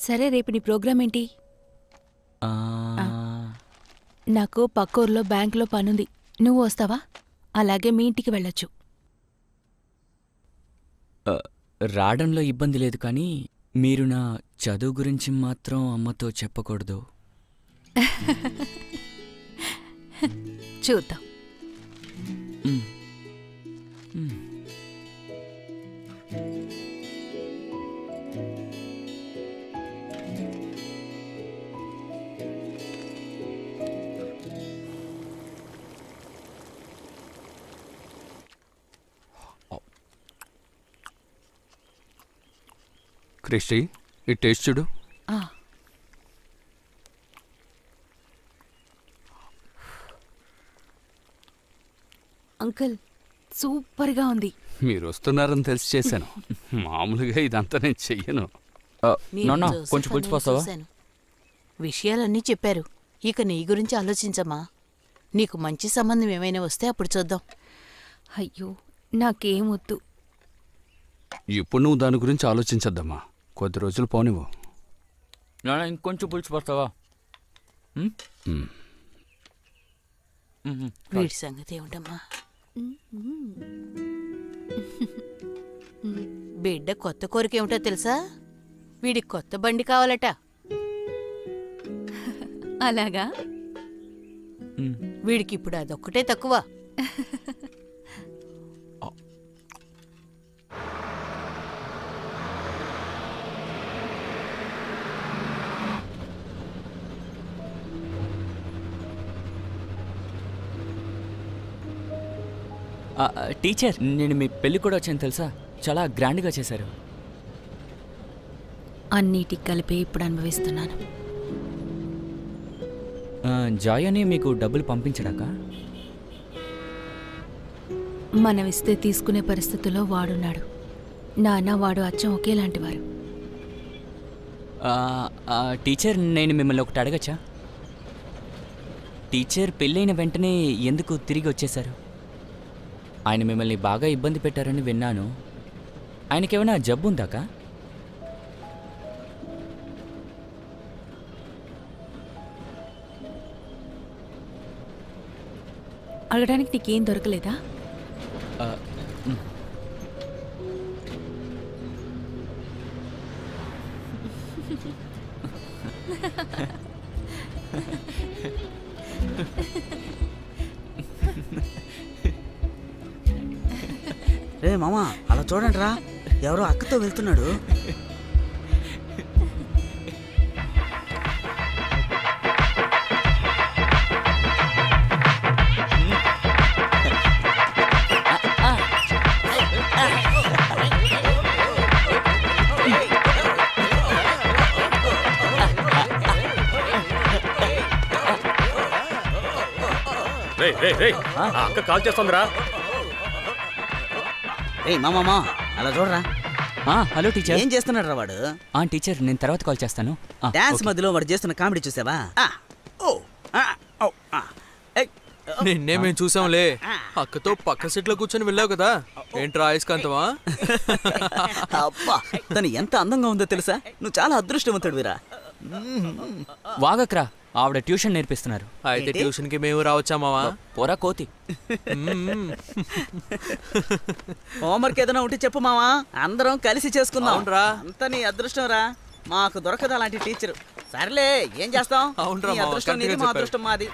సరే, రేపు నీ ప్రోగ్రాం ఏంటి? నాకు పక్కూర్లో బ్యాంకులో పనుంది, నువ్వు వస్తావా? అలాగే మీ ఇంటికి వెళ్ళొచ్చు. రావడంలో ఇబ్బంది లేదు, కానీ మీరు నా చదువు గురించి మాత్రం అమ్మతో చెప్పకూడదు. చూద్దాం. క్రిస్టి, ఈ టేస్ట్ చూడు. అంకుల్, సూపర్గా ఉంది. మీరు వస్తున్నారని తెలిసి చేశాను. మామూలుగా ఇదంతా నేను చెయ్యను. కొంచెం పులిచిపోతావా? విషయాలన్నీ చెప్పారు. ఇక నీ గురించి ఆలోచించమ్మా. నీకు మంచి సంబంధం ఏమైనా వస్తే అప్పుడు చూద్దాం. అయ్యో, నాకేమొద్దు. ఇప్పుడు నువ్వు దాని గురించి ఆలోచించద్దమ్మా. కొద్ది రోజులు పోనివ్వు. ఇంకొంచెం పులిచిపోతావా? వీడి సంగతి ఏమిటమ్మా? బిడ్డ కొత్త కోరిక ఏమిటో తెలుసా? వీడికి కొత్త బండి కావాలట. అలాగా? వీడికి ఇప్పుడు అదొక్కటే తక్కువ. టీచర్, నేను మీ పెళ్ళి కూడా వచ్చాను తెలుసా? చాలా గ్రాండ్గా చేశారు. అన్నిటికి కలిపి ఇప్పుడు అనుభవిస్తున్నాను. జాయ్ అని మీకు డబ్బులు పంపించడాక? మనమిస్తే తీసుకునే పరిస్థితుల్లో వాడున్నాడు. నాన్న వాడు అచ్చం ఒకేలాంటివారు. టీచర్, నేను మిమ్మల్ని ఒకటి అడగచ్చా? టీచర్, పెళ్ళైన వెంటనే ఎందుకు తిరిగి వచ్చేశారు? ఆయన మిమ్మల్ని బాగా ఇబ్బంది పెట్టారని విన్నాను. ఆయనకేమైనా జబ్బు ఉందాకా? అడగడానికి నీకేం దొరకలేదా? రే మామా, అలా చూడండి రా, ఎవరో అక్కతో వెళ్తున్నాడు. అక్క కాల్ చేస్తుందిరా. రే మామా, అలా చూడరా. Hello teacher. ఏం చేస్తున్నాడు రా వాడు? టీచర్, నేను తర్వాత కాల్ చేస్తాను. డాన్స్ మధ్యలో వాడు చేస్తున్న కామెడీ చూసావా? నిన్నే మేము చూసాంలే. అక్కతో పక్క సీట్లో కూర్చొని వెళ్ళావు కదా, ఏంట్రా అయస్కాంతమా? అబ్బా, తను ఎంత అందంగా ఉందో తెలుసా? నువ్వు చాలా అదృష్టవంతుడివిరా. వాగక్రా, ఆవిడ ట్యూషన్ నేర్పిస్తున్నారు. అయితే ట్యూషన్ కి మేము రావచ్చా మావా? పోరా కోతి. హోంవర్క్ ఏదైనా ఉంటే చెప్పు మావా, అందరం కలిసి చేసుకుందాం. అంత నీ అదృష్టం రా, మాకు దొరకదు అలాంటి టీచరు. సర్లే, ఏం చేస్తాం? నీ అదృష్టం నీది, మా అదృష్టం మాది.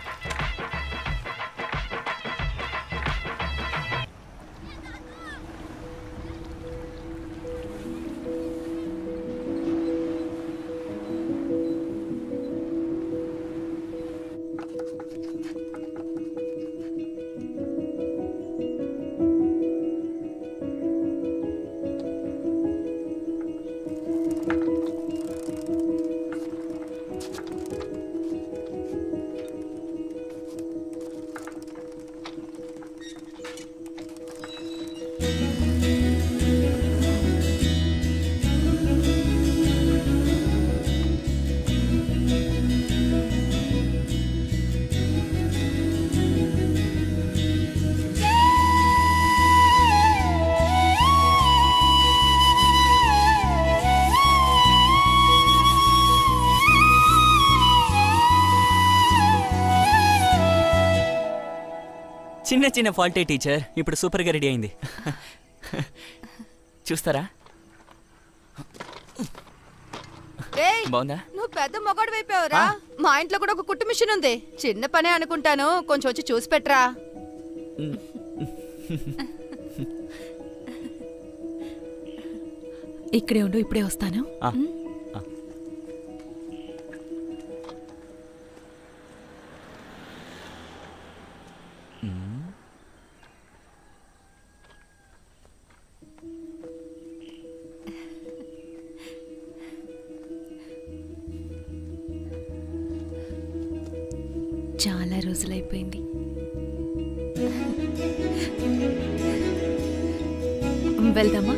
చిన్న చిన్న ఫాల్టే టీచర్, ఇప్పుడు సూపర్గా రెడీ అయింది. చూస్తారా? బాగుందా? నువ్వు పెద్ద మొగాడు అయిపోయావురా. మా ఇంట్లో కూడా ఒక కుట్టు మిషన్ ఉంది. చిన్న పనే అనుకుంటాను, కొంచెం వచ్చి చూసి పెట్టరా. ఇక్కడే ఉండు, ఇప్పుడే వస్తాను. చాలా రోజులైపోయింది. వెళ్దామా?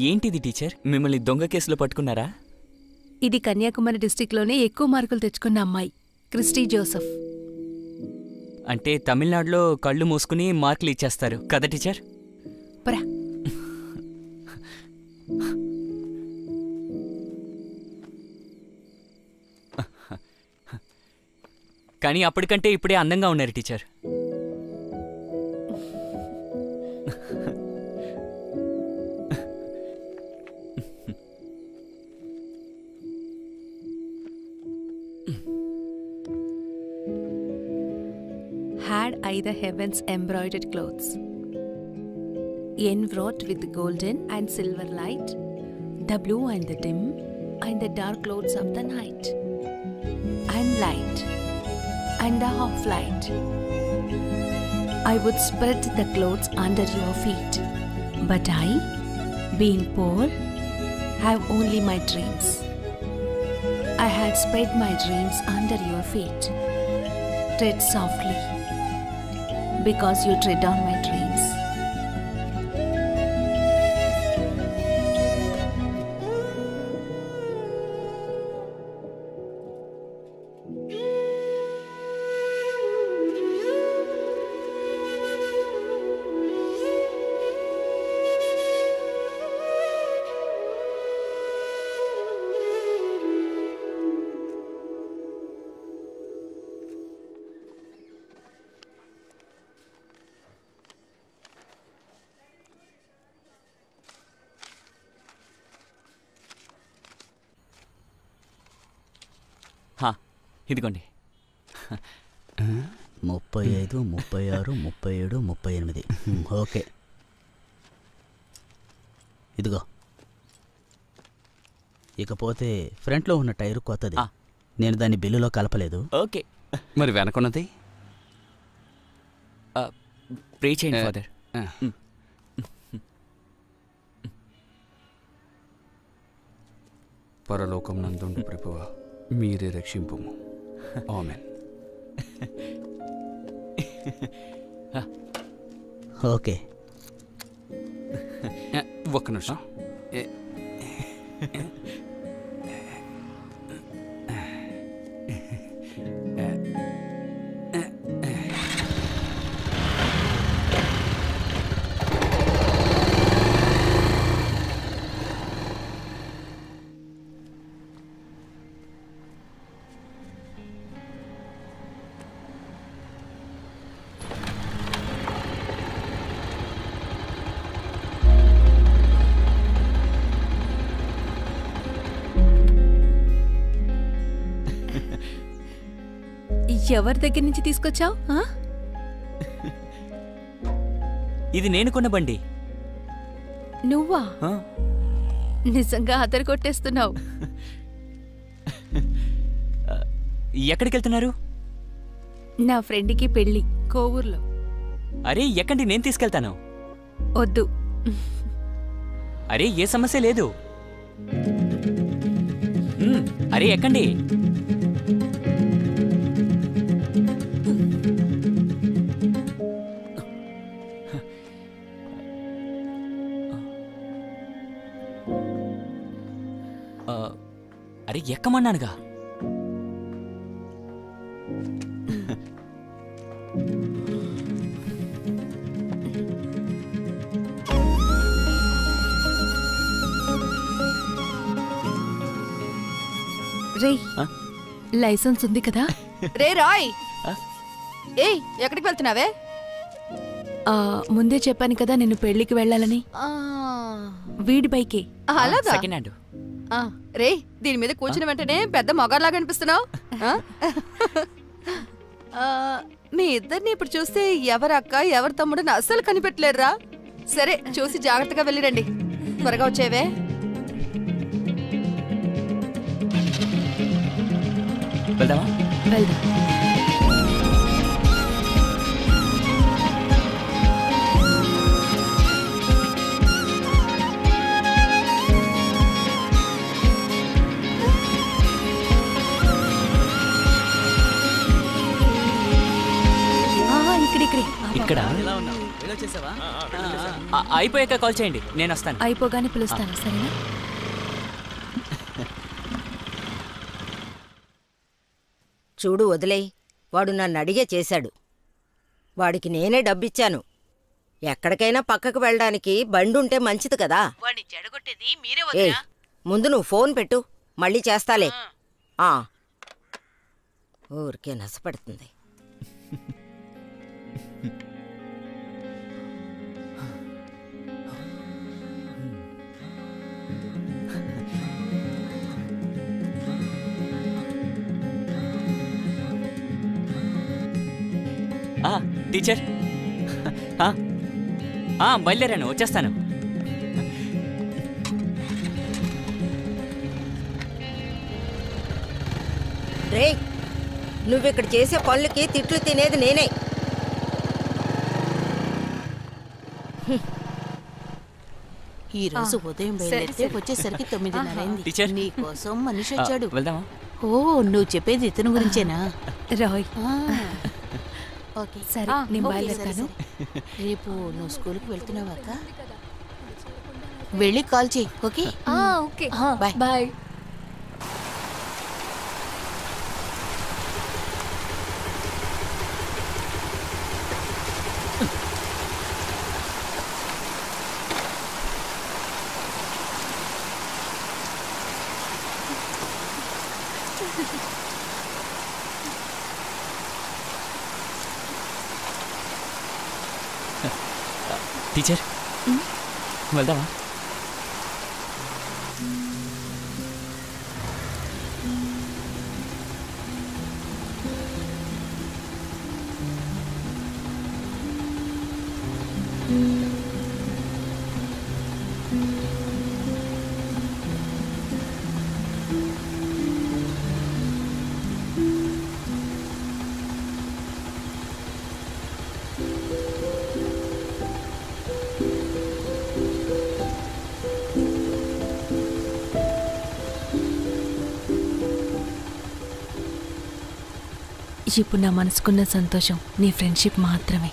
ఏంటిది టీచర్, మిమ్మల్ని దొంగ కేసులో పట్టుకున్నారా? ఇది కన్యాకుమారి డిస్టిక్లోనే ఎక్కువ మార్కులు తెచ్చుకున్న అమ్మాయి, క్రిస్టీ జోసెఫ్. అంటే తమిళనాడులో కళ్ళు మూసుకుని మార్కులు ఇచ్చేస్తారు కదా టీచర్? పరా. కానీ అప్పటికంటే ఇప్పుడే అందంగా ఉన్నారు teacher. Had I the heavens embroidered clothes, enwrought with golden and silver light, the blue and the dim and the dark clouds of the night, and light and the half light, I would spread the clothes under your feet. But I, being poor, have only my dreams. I had spread my dreams under your feet. Tread softly, because you tread on my dreams. ఇదిగోండి. 35, 36, 37, 38. Okay, ఇదిగో. ఇకపోతే ఫ్రంట్లో ఉన్న tyre కొత్తది, నేను దాన్ని బిల్లులో కలపలేదు. Okay. మరి వెనకున్నది ప్రే చేయండి ఫాదర్. పరలోకం నందుండు ప్రభువా, మీరే రక్షింపుము. ఆమేన్. ఓకే, ఒక్క నిమిషం. ఎవరి దగ్గర నుంచి తీసుకొచ్చావు? ఇది నేను కొన్న బండి. నువ్వా? ఆ, నిజంగా అదరు కొట్టేస్తున్నావు. ఎక్కడికి వెళ్తున్నారు? నా ఫ్రెండ్కి పెళ్ళి కోవూర్లో. అరే ఎక్కండి, నేను తీసుకెళ్తాను. వద్దు. అరే ఏ సమస్య లేదు. అరే ఎక్కండి. అరే ఎక్కమన్నానుగా. రేయ్, లైసెన్స్ ఉంది కదా? రే రాయ్, ఆ? ఏయ్ ఎక్కడికి వెళ్తున్నావే? ముందే చెప్పాను కదా నేను పెళ్లికి వెళ్ళాలని. వీడి బైకే. అలాగా? Second hand. రే, దీని మీద కూర్చున్న వెంటనే పెద్ద మగాళ్ళలాగా అనిపిస్తున్నావు. మీ ఇద్దరిని ఇప్పుడు చూస్తే ఎవరక్క ఎవరి తమ్ముడు అస్సలు కనిపెట్టలేరురా. సరే, చూసి జాగ్రత్తగా వెళ్ళిరండి. త్వరగా వచ్చేవే. వెళ్దామా? వెళ్దాం. ఇక్కడ ఎలా ఉన్నావు? వెళ్ళొచ్చేసావా? అయిపోయాక కాల్ చేయండి, నేను వస్తాను. అయిపోగానే పిలుస్తాను, సరేనా? చూడు వదిలేయ్, వాడు నన్ను అడిగే చేశాడు. వాడికి నేనే డబ్బిచ్చాను. ఎక్కడికైనా పక్కకు వెళ్ళడానికి బండుంటే మంచిది కదా. ఏయ్, ముందు నువ్వు ఫోన్ పెట్టు, మళ్ళీ చేస్తాలే. ఊరికే నసపడుతుంది. టీచర్, బయలుదేరాను, వచ్చేస్తాను. రే, నువ్విక్కడ చేసే పనులకి తిట్లు తినేది నేనే. ఈ రోజు ఉదయం బయలుదేరితే వచ్చేసరికి 9:30 అయింది. టీచర్, నీ కోసం మనిషి వచ్చాడు. వెళ్దామా? ఓ, నువ్వు చెప్పేది ఇతను గురించేనా? రాయ్, ఓకే, సరే నేను బయలుదేరుతాను. రేపు నువ్వు స్కూల్కి వెళ్తున్నావా అక్క? వెళ్ళి కాల్ చేయి. Okay, okay, bye. Bye. Teacher, వెళ్దామా? ఇప్పుడు నా మనసుకున్న సంతోషం నీ ఫ్రెండ్షిప్ మాత్రమే.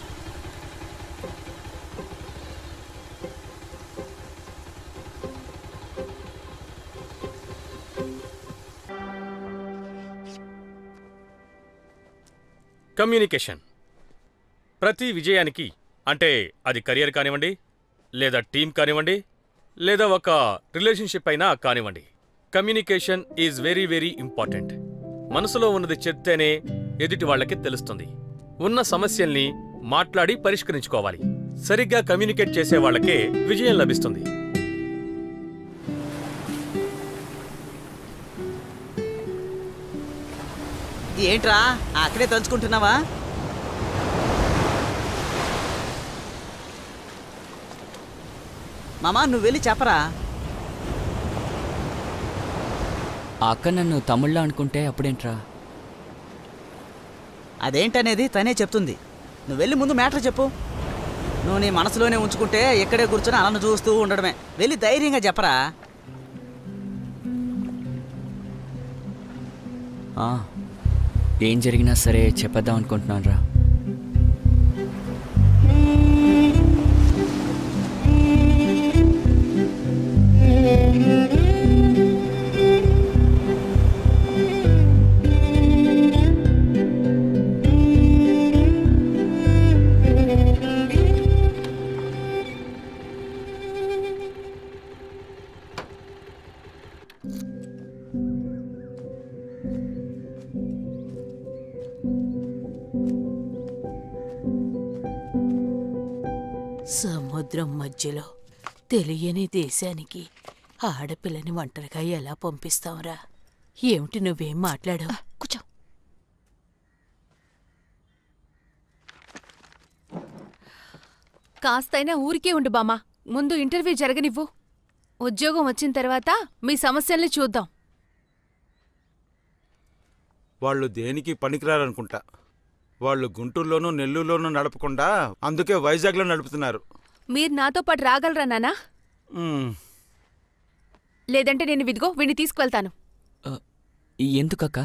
కమ్యూనికేషన్ ప్రతి విజయానికి, అంటే అది కెరియర్ కానివ్వండి, లేదా టీం కానివ్వండి, లేదా ఒక రిలేషన్షిప్ అయినా కానివ్వండి, communication is very very important. మనసులో ఉన్నది చెప్తేనే ఎదుటి వాళ్ళకి తెలుస్తుంది. ఉన్న సమస్యల్ని మాట్లాడి పరిష్కరించుకోవాలి. సరిగ్గా కమ్యూనికేట్ చేసే వాళ్ళకే విజయం లభిస్తుంది. ఏంట్రా అక్కడే తలుచుకుంటున్నావా? మామా నువ్వు వెళ్ళి చెప్పరా. ఆ అక్క నన్ను తమ్ముళ్ళ అనుకుంటే అప్పుడేంట్రా? అదేంటనేది తనే చెప్తుంది. నువ్వు వెళ్ళి ముందు మ్యాటర్ చెప్పు. నువ్వు నీ మనసులోనే ఉంచుకుంటే ఇక్కడే కూర్చొని అలను చూస్తూ ఉండడమే. వెళ్ళి ధైర్యంగా చెప్పరా. ఏం జరిగినా సరే చెప్పేద్దాం అనుకుంటున్నాను రా. సముద్రం మధ్యలో తెలియని దేశానికి ఆడపిల్లని ఒంటరిగా ఎలా పంపిస్తావురా? ఏమిటి నువ్వేం మాట్లాడావు? కూర్చో. కాస్తైనా ఊరికే ఉండు బామ్మ. ముందు ఇంటర్వ్యూ జరగనివ్వు. ఉద్యోగం వచ్చిన తర్వాత మీ సమస్యల్ని చూద్దాం. వాళ్ళు దేనికి పనికిరారనుకుంటా. వాళ్ళు గుంటూరులోనూ నెల్లూరులోనూ నడపకుండా అందుకే వైజాగ్లో నడుపుతున్నారు. మీరు నాతో పాటు రాగలరా నానా? లేదంటే నేను విదిగో వీడిని తీసుకువెళ్తాను. ఎందుకక్క?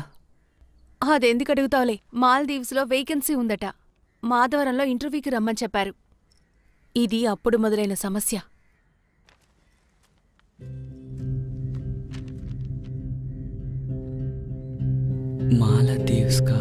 అదెందుకు అడుగుతావులే. మాల్దీవ్స్లో వేకెన్సీ ఉందట. మాధవరంలో ఇంటర్వ్యూకి రమ్మని చెప్పారు. ఇది అప్పుడు మొదలైన సమస్య. మాలదీవ్స్కా?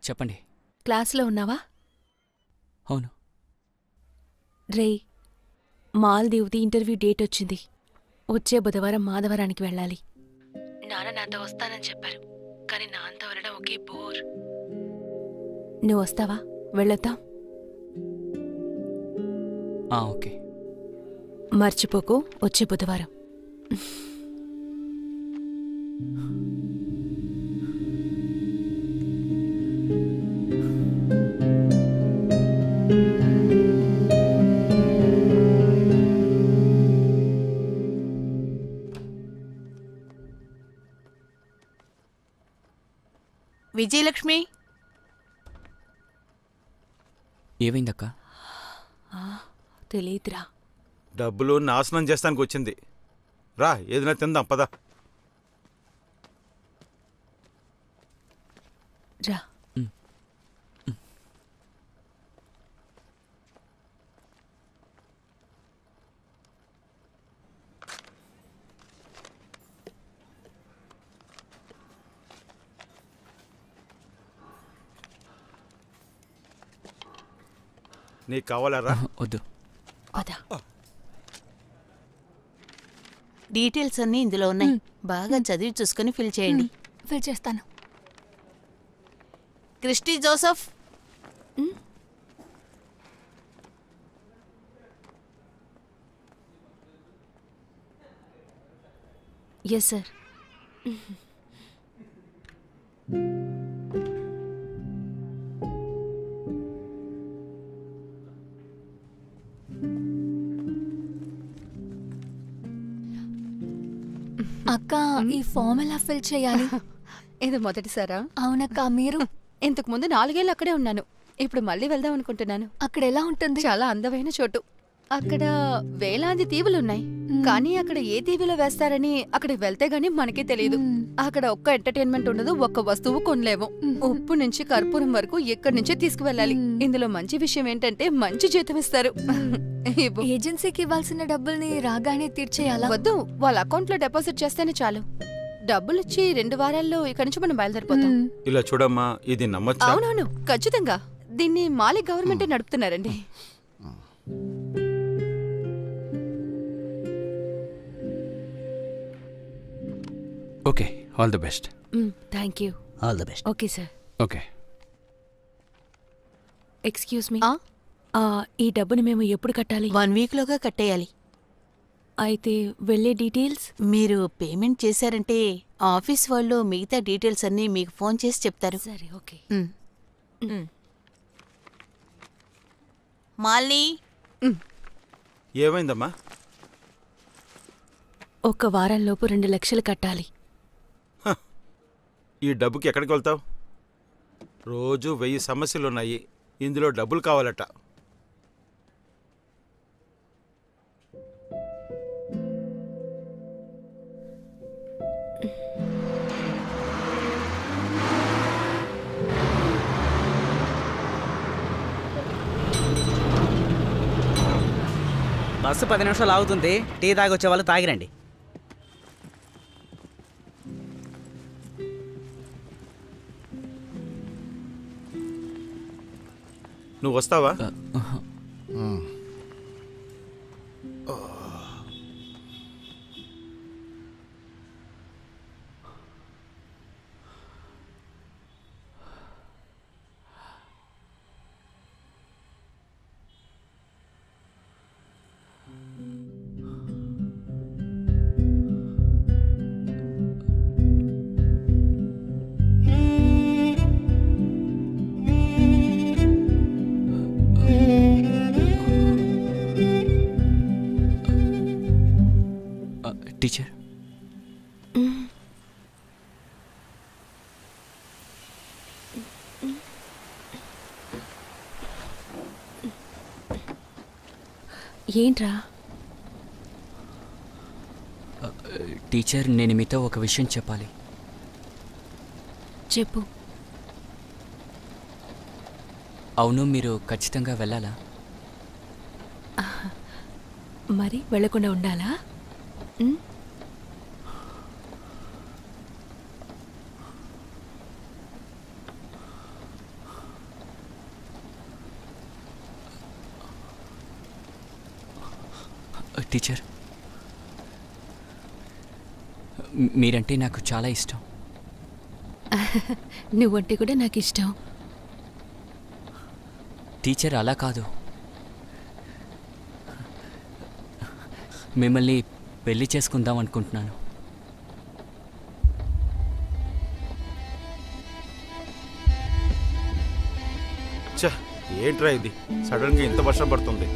చెప్పండి. క్లాస్లో ఉన్నావా? అవును. రే, మాల్దీవ్ది ఇంటర్వ్యూ డేట్ వచ్చింది. వచ్చే బుధవారం మాధవరానికి వెళ్ళాలి. నాన్న నాతో వస్తానని చెప్పారు, కానీ నాన్నతో వెళ్ళడం ఒకే బోర్. నువ్వు వస్తావా? వెళ్ళొద్దాం. ఓకే. మర్చిపోకు, వచ్చే బుధవారం. విజయలక్ష్మి, ఏమైందక్క? తెలీదురా. డబ్బులు నాశనం చేస్తానికి వచ్చింది. రా, ఏదైనా తిందాం పద. రా. నీకు కావాలరా? వద్దు. డీటెయిల్స్ అన్నీ ఇందులో ఉన్నాయి. బాగా చదివి చూసుకుని ఫిల్ చేయండి. ఫిల్ చేస్తాను. Christy Joseph. Yes sir. అక్క ఈ ఫామ్ ఎలా ఫిల్ చేయాలి? ఇది మొదటిసారా? అవునక్క. మీరు? ఇంతకు ముందు 4 ఏళ్ళు అక్కడే ఉన్నాను. ఇప్పుడు మళ్ళీ వెళ్దాం అనుకుంటున్నాను. అక్కడ ఎలా ఉంటుంది? చాలా అందమైన చోటు. అక్కడ వేలాది దీవులున్నాయి. కానీ అక్కడ ఏ దీవిలో వేస్తారని అక్కడికి వెళ్తే గానీ మనకే తెలియదు. అక్కడ ఒక్క ఎంటర్టైన్మెంట్ ఉండదు, ఒక్క వస్తువు కొనలేము. ఉప్పు నుంచి కర్పూరం వరకు ఎక్కడి నుంచే తీసుకువెళ్ళాలి. ఇందులో మంచి విషయం ఏంటంటే మంచి జీతం ఇస్తారు. ఏజెన్సీకి ఇవ్వాల్సిన డబ్బుల్ని రాగానే తీర్చేయాలా? వద్దు, వాళ్ళ అకౌంట్ లో డిపాజిట్ చేస్తేనే చాలు. డబ్బులిచ్చి 2 వారాల్లో ఇక్కడి నుంచి మనం బయలుదేరిపోతాం. ఇలా చూడమ్మా, ఇది నమ్మచ్చా? అవునవును, ఖచ్చితంగా. దీన్ని మాలి గవర్నమెంటే నడుపుతున్నారండి. Okay, all the best. Thank you. All the best. Okay sir. Okay. Excuse me, ఈ డబ్బుని మేము ఎప్పుడు కట్టాలి? 1 వీక్లోగా కట్టేయాలి. అయితే వెళ్ళే డీటెయిల్స్? మీరు పేమెంట్ చేశారంటే ఆఫీస్ వాళ్ళు మిగతా డీటెయిల్స్ అన్నీ మీకు ఫోన్ చేసి చెప్తారు. సరే, ఓకే. మాలిని, ఏమైందమ్మా? 1 వారంలోపు 2 లక్షలు కట్టాలి. ఈ డబ్బుకి ఎక్కడికి వెళ్తావు? రోజు 1000 సమస్యలున్నాయి, ఇందులో డబ్బులు కావాలట. బస్సు 10 నిమిషాలు ఆగుతుంది. టీ తాగొచ్చే వాళ్ళు తాగిరండి. నువ్వు వస్తావా? టీచర్, ఏంట్రా? టీచర్, నేను మీతో ఒక విషయం చెప్పాలి. చెప్పు. అవును, మీరు ఖచ్చితంగా వెళ్ళాలా? మరి వెళ్ళకుండా ఉండాలా? టీచర్, మీరంటే నాకు చాలా ఇష్టం. నువ్వంటే కూడా నాకు ఇష్టం. టీచర్, అలా కాదు. మిమ్మల్ని పెళ్లి చేసుకుందాం అనుకుంటున్నాను. ఛ, ఏంట్రా ఇది? సడన్గా ఇంత వర్షం పడుతుంది.